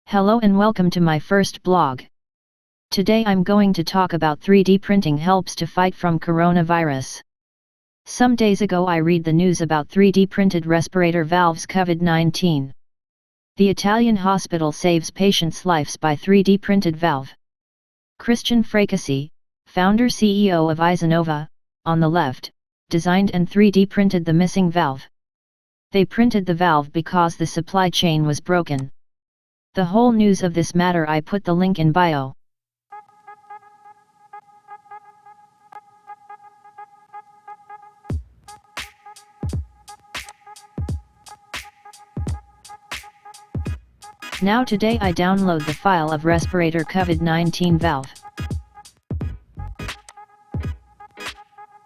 Hello and welcome to my first blog. Today I'm going to talk about 3D printing helps to fight from coronavirus. Some days ago I read the news about 3D printed respirator valves COVID-19. The Italian hospital saves patients' lives by 3D printed valve. Christian Fracassi, founder CEO of Isanova, on the left, designed and 3D printed the missing valve. They printed the valve because the supply chain was broken. The whole news of this matter I put the link in bio. Now today I download the file of respirator COVID-19 valve.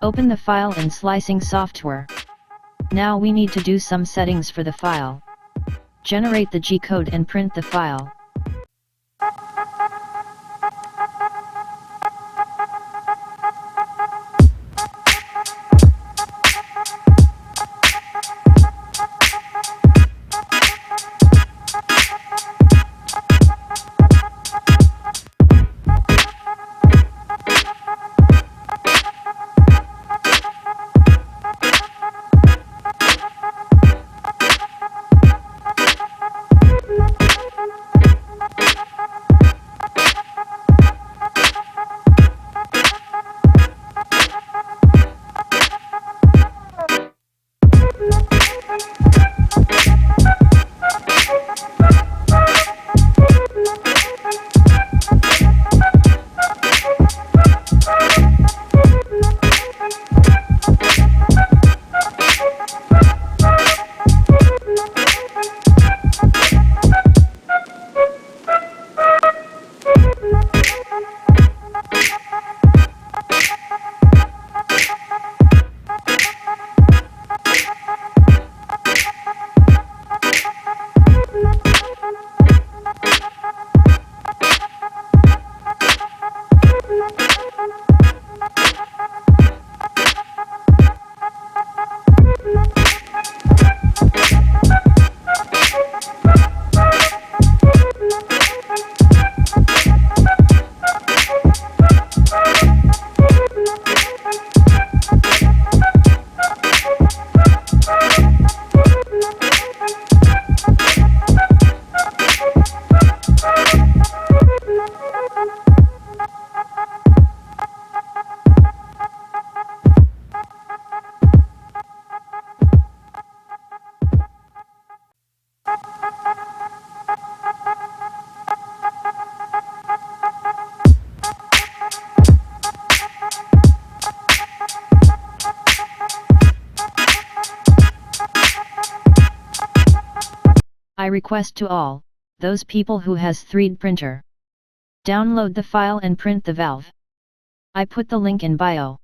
Open the file in slicing software. Now we need to do some settings for the file. Generate the G-code and print the file. I request to all, those people who has 3D printer. Download the file and print the valve. I put the link in bio.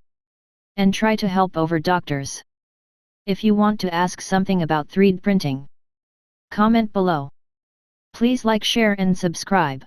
And try to help over doctors. If you want to ask something about 3D printing, comment below. Please like, share and subscribe.